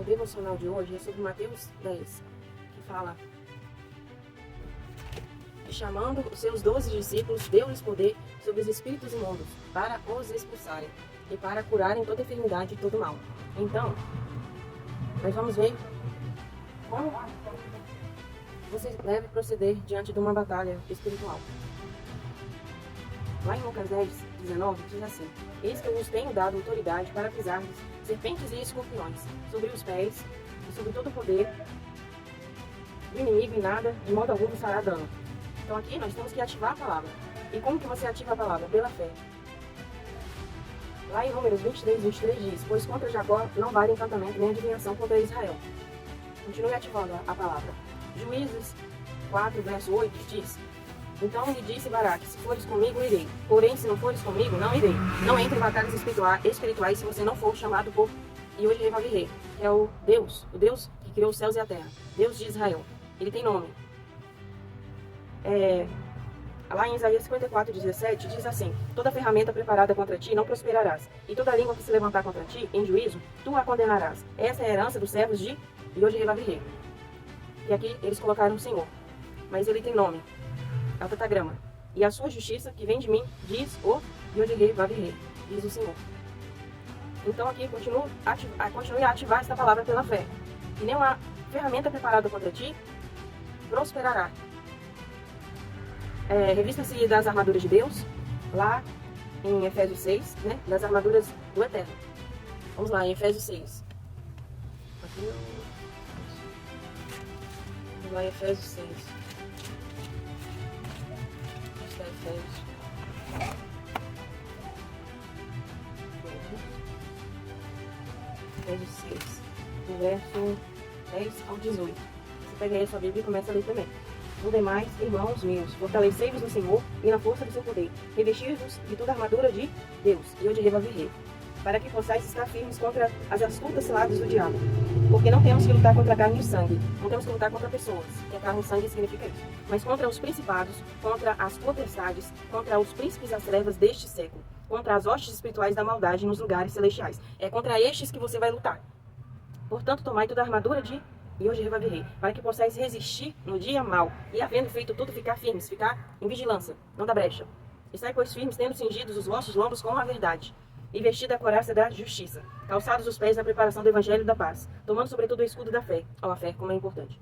O devocional de hoje é sobre Mateus 10, que fala: e chamando os seus 12 discípulos, deu-lhes poder sobre os espíritos imundos, para os expulsarem e para curarem toda enfermidade e todo mal. Então, nós vamos ver como você deve proceder diante de uma batalha espiritual. Lá em Lucas 10, 19, diz assim: eis que eu vos tenho dado autoridade para pisar serpentes e escorpiões, sobre os pés e sobre todo o poder do inimigo, e nada, de modo algum, vos fará dano. Então aqui nós temos que ativar a palavra. E como que você ativa a palavra? Pela fé. Lá em Números 23, 23 diz: pois contra Jacó não vale encantamento nem adivinhação contra Israel. Continue ativando a palavra. Juízes 4, verso 8 diz: então lhe disse Baraque: se fores comigo, irei. Porém, se não fores comigo, não irei. Não entre em batalhas espirituais se você não for chamado por Yod-Heh-Vav-Heh, que é o Deus que criou os céus e a terra. Deus de Israel. Ele tem nome. Lá em Isaías 54, 17, diz assim: toda ferramenta preparada contra ti não prosperarás, e toda língua que se levantar contra ti, em juízo, tu a condenarás. Essa é a herança dos servos de Yod-Heh-Vav-Heh. E aqui eles colocaram o Senhor, mas ele tem nome. É o pentagrama. E a sua justiça, que vem de mim, diz o Yod-Heh-Vav-Heh, diz o Senhor. Então aqui continue a ativar esta palavra pela fé. E nenhuma ferramenta preparada contra ti prosperará. Revista-se das armaduras de Deus, lá em Efésios 6, né? Das armaduras do Eterno. Vamos lá, em Efésios 6. Vamos lá em Efésios 6. Efésios 6, do verso 10 ao 18. Você pega aí a sua Bíblia e começa a ler também. No demais, irmãos meus, fortalecei-vos no Senhor e na força do seu poder. Revesti-vos de toda a armadura de Deus, e Yod-Heh-Vav-Heh, para que possais estar firmes contra as astutas ciladas do diabo. Porque não temos que lutar contra a carne e o sangue, não temos que lutar contra pessoas, que a carne e o sangue significa isso, mas contra os principados, contra as potestades, contra os príncipes das trevas deste século, contra as hostes espirituais da maldade nos lugares celestiais. É contra estes que você vai lutar. Portanto, tomai toda a armadura de Yod-Heh-Vav-Heh, para que possais resistir no dia mau, e havendo feito tudo, ficar firmes, ficar em vigilância, não dá brecha. Estai, pois, firmes, tendo cingidos os vossos lombos com a verdade, e vestida a couraça da justiça, calçados os pés na preparação do evangelho da paz, tomando sobretudo o escudo da fé, a fé como é importante,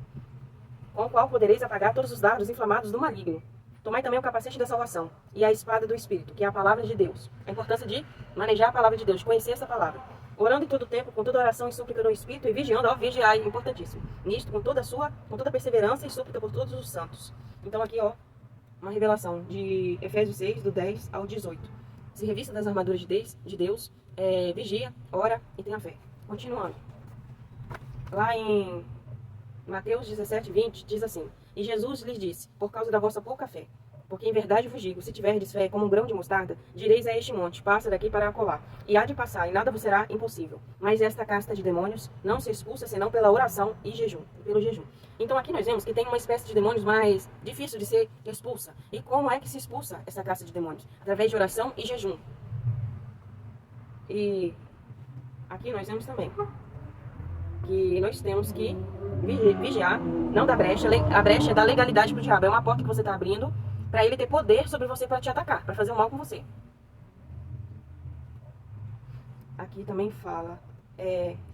com o qual podereis apagar todos os dardos inflamados do maligno. Tomai também o capacete da salvação, e a espada do Espírito, que é a palavra de Deus. A importância de manejar a palavra de Deus, de conhecer essa palavra. Orando em todo tempo, com toda oração e súplica no Espírito, e vigiando, vigiar, é importantíssimo. Nisto, com toda perseverança e súplica por todos os santos. Então aqui, uma revelação de Efésios 6, do 10 ao 18. Se revista das armaduras de Deus, vigia, ora e tenha fé. Continuando. Lá em Mateus 17, 20, diz assim: e Jesus lhes disse: por causa da vossa pouca fé. Porque em verdade vos digo, se tiverdes fé como um grão de mostarda, direis a este monte: passa daqui para acolá, e há de passar, e nada vos será impossível. Mas esta casta de demônios não se expulsa senão pela oração e jejum, pelo jejum. Então aqui nós vemos que tem uma espécie de demônios mais difícil de ser expulsa. E como é que se expulsa essa casta de demônios? Através de oração e jejum. E aqui nós vemos também que nós temos que vigiar, não dar brecha. A brecha é da legalidade para o diabo. É uma porta que você está abrindo para ele ter poder sobre você, para te atacar, para fazer o mal com você. Aqui também fala: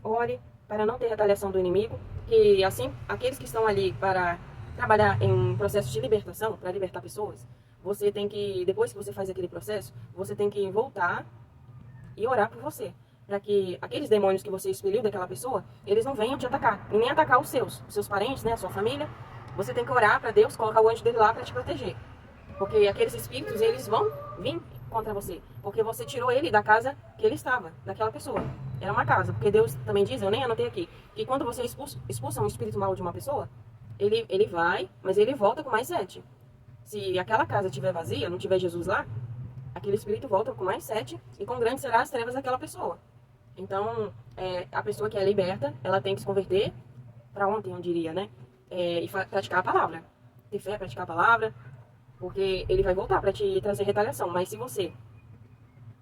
ore para não ter retaliação do inimigo, que assim, aqueles que estão ali para trabalhar em um processo de libertação, para libertar pessoas, você tem que, depois que você faz aquele processo, você tem que voltar e orar por você, para que aqueles demônios que você expeliu daquela pessoa, eles não venham te atacar, e nem atacar os seus parentes, né, a sua família. Você tem que orar para Deus, colocar o anjo dele lá para te proteger. Porque aqueles espíritos, eles vão vir contra você. Porque você tirou ele da casa que ele estava, daquela pessoa. Era uma casa. Porque Deus também diz, eu nem anotei aqui, que quando você expulsa um espírito mau de uma pessoa, ele vai, mas ele volta com mais 7. Se aquela casa estiver vazia, não tiver Jesus lá, aquele espírito volta com mais 7, e com grande será as trevas daquela pessoa. Então, a pessoa que é liberta, ela tem que se converter para ontem, eu diria, né? E praticar a palavra. Ter fé, praticar a palavra. Porque ele vai voltar para te trazer retaliação. Mas se você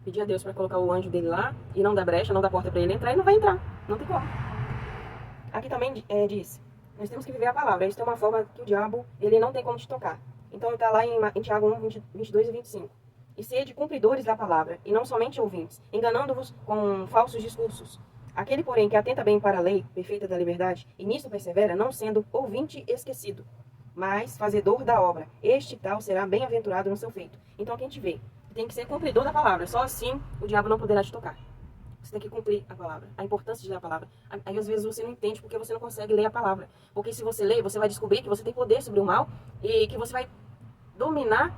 pedir a Deus para colocar o anjo dele lá, e não dar brecha, não dar porta para ele entrar, ele não vai entrar. Não tem como. Aqui também diz, nós temos que viver a palavra. Isso é uma forma que o diabo, ele não tem como te tocar. Então está lá em Tiago 1, 22 e 25. E sede cumpridores da palavra, e não somente ouvintes, enganando-vos com falsos discursos. Aquele, porém, que atenta bem para a lei perfeita da liberdade, e nisto persevera, não sendo ouvinte esquecido, mas fazedor da obra, este tal será bem-aventurado no seu feito. Então aqui a gente vê, tem que ser cumpridor da palavra, só assim o diabo não poderá te tocar. Você tem que cumprir a palavra, a importância de ler a palavra. Aí às vezes você não entende porque você não consegue ler a palavra. Porque se você ler, você vai descobrir que você tem poder sobre o mal e que você vai dominar,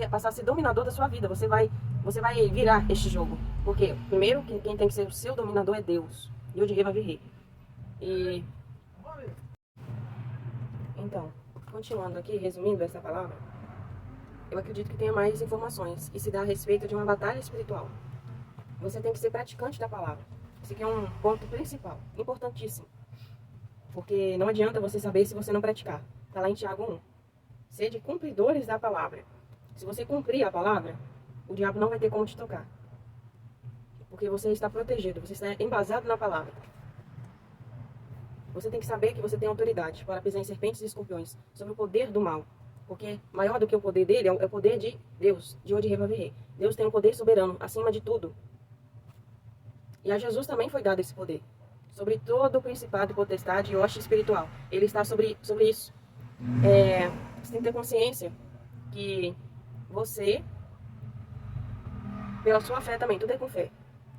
passar a ser dominador da sua vida. Você vai virar este jogo. Porque, primeiro, quem tem que ser o seu dominador é Deus. Deus de Rei vai vir. E então, continuando aqui, resumindo essa palavra, eu acredito que tenha mais informações e se dá a respeito de uma batalha espiritual. Você tem que ser praticante da palavra. Esse aqui é um ponto principal, importantíssimo. Porque não adianta você saber se você não praticar. Está lá em Tiago 1. Sede cumpridores da palavra. Se você cumprir a palavra, o diabo não vai ter como te tocar. Porque você está protegido, você está embasado na palavra. Você tem que saber que você tem autoridade para pisar em serpentes e escorpiões, sobre o poder do mal. Porque maior do que o poder dele é o poder de Deus, de onde vai vir. Deus tem um poder soberano, acima de tudo. E a Jesus também foi dado esse poder. Sobre todo o principado, potestade e hoste espiritual. Ele está sobre isso. Você tem que ter consciência que você, pela sua fé também, tudo é com fé.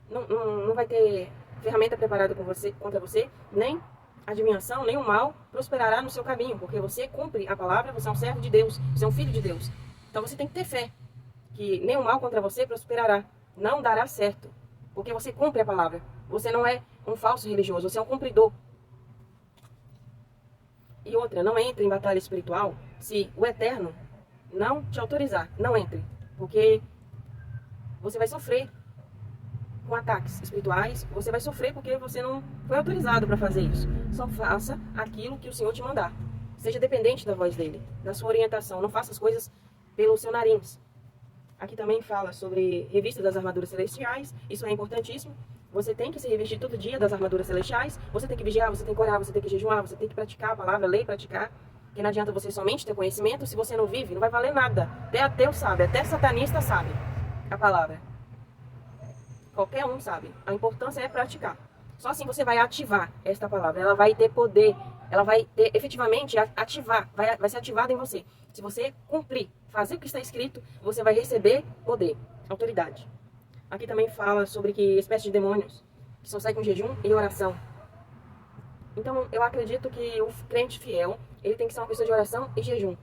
Não vai ter ferramenta preparada contra você, nem adivinhação, nem o mal prosperará no seu caminho, porque você cumpre a palavra, você é um servo de Deus, você é um filho de Deus. Então você tem que ter fé, que nem o mal contra você prosperará, não dará certo, porque você cumpre a palavra. Você não é um falso religioso, você é um cumpridor. E outra, não entre em batalha espiritual se o Eterno não te autorizar. Não entre, porque você vai sofrer com ataques espirituais, você vai sofrer porque você não foi autorizado para fazer isso. Só faça aquilo que o Senhor te mandar. Seja dependente da voz dele, da sua orientação. Não faça as coisas pelo seu nariz. Aqui também fala sobre revista das armaduras celestiais. Isso é importantíssimo. Você tem que se revestir todo dia das armaduras celestiais. Você tem que vigiar, você tem que orar, você tem que jejuar, você tem que praticar a palavra, ler e praticar. Porque não adianta você somente ter conhecimento. Se você não vive, não vai valer nada. Até ateu sabe, até satanista sabe a palavra. Qualquer um sabe. A importância é praticar. Só assim você vai ativar esta palavra. Ela vai ter poder. Ela vai ter, efetivamente ativar. Vai ser ativada em você. Se você cumprir, fazer o que está escrito, você vai receber poder, autoridade. Aqui também fala sobre que espécie de demônios que só saem com jejum e oração. Então eu acredito que o crente fiel, ele tem que ser uma pessoa de oração e jejum.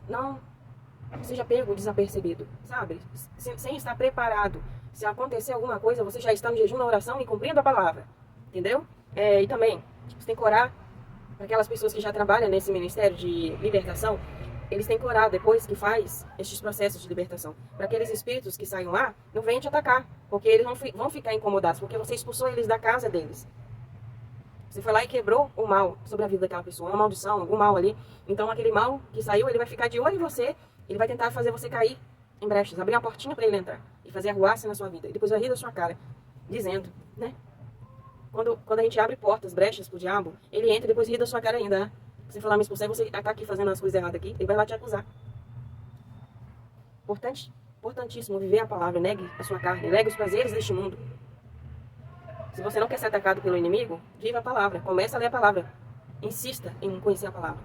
Não seja pego desapercebido, sabe? Sem estar preparado. Se acontecer alguma coisa, você já está no jejum, na oração e cumprindo a palavra. Entendeu? E também, você tem que orar para aquelas pessoas que já trabalham nesse ministério de libertação. Eles têm que orar depois que faz estes processos de libertação. Para aqueles espíritos que saem lá, não venham te atacar. Porque eles vão ficar incomodados. Porque você expulsou eles da casa deles. Você foi lá e quebrou o mal sobre a vida daquela pessoa. Uma maldição, algum mal ali. Então aquele mal que saiu, ele vai ficar de olho em você. Ele vai tentar fazer você cair em brechas. Abrir uma portinha para ele entrar. E fazer arruaça na sua vida. E depois vai rir da sua cara. Dizendo, né? Quando a gente abre portas, brechas pro diabo, ele entra e depois ri da sua cara ainda, né? Você falar, me expulsar, você tá aqui fazendo as coisas erradas aqui, ele vai lá te acusar. Importantíssimo viver a palavra, negue a sua carne, negue os prazeres deste mundo. Se você não quer ser atacado pelo inimigo, viva a palavra, comece a ler a palavra. Insista em conhecer a palavra.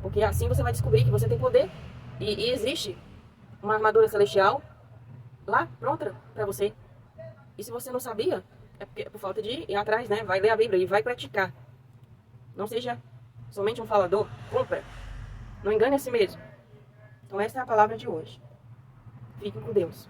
Porque assim você vai descobrir que você tem poder. E existe uma armadura celestial lá, pronta para você. E se você não sabia, é por falta de ir atrás, né? Vai ler a Bíblia e vai praticar. Não seja somente um falador, cumpra. Não engane a si mesmo. Então essa é a palavra de hoje. Fiquem com Deus.